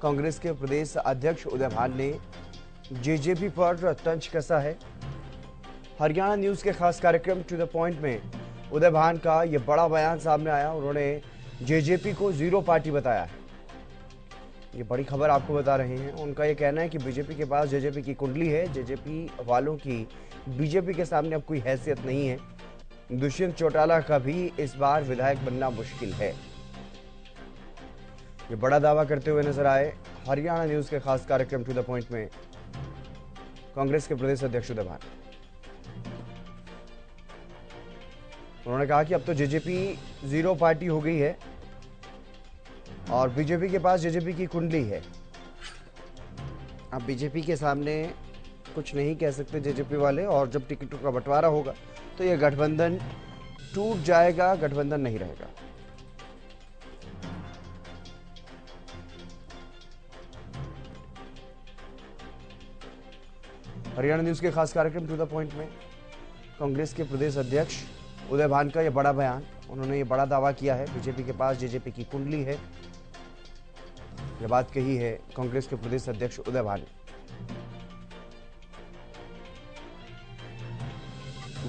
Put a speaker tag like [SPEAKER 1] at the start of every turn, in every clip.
[SPEAKER 1] कांग्रेस के प्रदेश अध्यक्ष उदय भान ने जेजेपी पर तंज कसा है। हरियाणा न्यूज के खास कार्यक्रम टू द पॉइंट में उदय भान का यह बड़ा बयान सामने आया। उन्होंने जेजेपी को जीरो पार्टी बताया है। ये बड़ी खबर आपको बता रहे हैं। उनका यह कहना है कि बीजेपी के पास जेजेपी की कुंडली है, जेजेपी वालों की बीजेपी के सामने अब कोई हैसियत नहीं है। दुष्यंत चौटाला का भी इस बार विधायक बनना मुश्किल है। ये बड़ा दावा करते हुए नजर आए हरियाणा न्यूज के खास कार्यक्रम टू द पॉइंट में कांग्रेस के प्रदेश अध्यक्ष उदय भान। उन्होंने कहा कि अब तो जेजेपी जीरो पार्टी हो गई है और बीजेपी के पास जेजेपी की कुंडली है। अब बीजेपी के सामने कुछ नहीं कह सकते जेजेपी वाले, और जब टिकटों का बंटवारा होगा तो यह गठबंधन टूट जाएगा, गठबंधन नहीं रहेगा। हरियाणा न्यूज के खास कार्यक्रम टू द पॉइंट में कांग्रेस के प्रदेश अध्यक्ष उदय भान का यह बड़ा बयान। उन्होंने ये बड़ा दावा किया है बीजेपी के पास जेजेपी की कुंडली है। यह बात कही है कांग्रेस के प्रदेश अध्यक्ष उदय भान ने।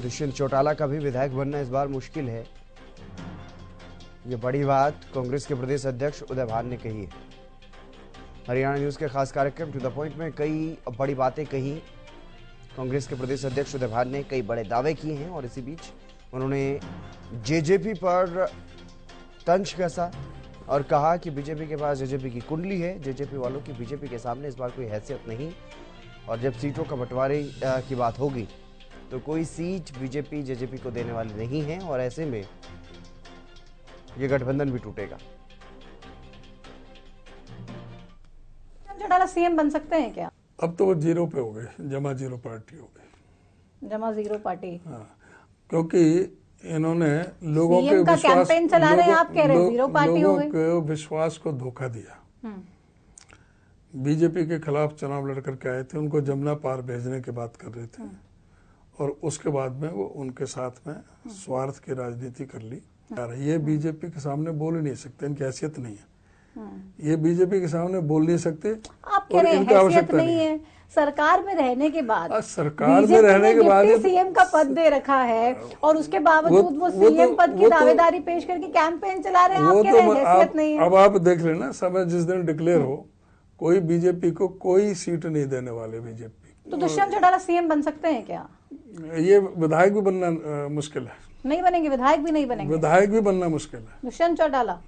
[SPEAKER 1] दुष्यंत चौटाला का भी विधायक बनना इस बार मुश्किल है। यह बड़ी बात कांग्रेस के प्रदेश अध्यक्ष उदय भान ने कही है। हरियाणा न्यूज के खास कार्यक्रम टू द पॉइंट में कई बड़ी बातें कही कांग्रेस के प्रदेश अध्यक्ष उदय भान ने, कई बड़े दावे किए हैं और इसी बीच उन्होंने जेजेपी पर तंज कसा और कहा कि बीजेपी के पास जेजेपी की कुंडली है, जेजेपी वालों की बीजेपी के सामने इस बार कोई हैसियत नहीं, और जब सीटों का बंटवारे की बात होगी तो कोई सीट बीजेपी जेजेपी को देने वाली नहीं है, और ऐसे में ये गठबंधन भी टूटेगा।
[SPEAKER 2] चौटाला सीएम बन सकते हैं क्या?
[SPEAKER 3] अब तो वो जीरो पे हो गए, जमा जीरो पार्टी हो गई,
[SPEAKER 2] जमा जीरो पार्टी।
[SPEAKER 3] हाँ, क्योंकि इन्होंने लोगों के
[SPEAKER 2] विश्वास, कैंपेन चला रहे हैं, आप कह रहे हैं जीरो पार्टी हो गई।
[SPEAKER 3] लोगों के विश्वास को धोखा दिया। बीजेपी के खिलाफ चुनाव लड़ करके आए थे, उनको जमुना पार भेजने की बात कर रहे थे, और उसके बाद में वो उनके साथ में स्वार्थ की राजनीति कर ली। ये बीजेपी के सामने बोल ही नहीं सकते, इनकी हैसियत नहीं है। ये बीजेपी के सामने बोल नहीं सकते।
[SPEAKER 2] आप कह रहे हैं हैसियत नहीं है। सरकार में रहने के बाद,
[SPEAKER 3] सरकार में रहने के बाद
[SPEAKER 2] सीएम का पद दे रखा है और उसके बावजूद वो सीएम पद की दावेदारी पेश करके कैंपेन चला रहे हैं। आप कह रहे हैं हैसियत नहीं है।
[SPEAKER 3] अब आप देख लेना, समय जिस दिन डिक्लेयर हो, कोई बीजेपी को कोई सीट नहीं देने वाले बीजेपी।
[SPEAKER 2] तो दुष्यंत चौटाला सीएम बन सकते हैं क्या?
[SPEAKER 3] ये विधायक भी बनना मुश्किल है।
[SPEAKER 2] नहीं बनेंगे, विधायक भी नहीं बनेंगे,
[SPEAKER 3] विधायक भी बनना मुश्किल है।
[SPEAKER 2] दुष्यंत चौटाला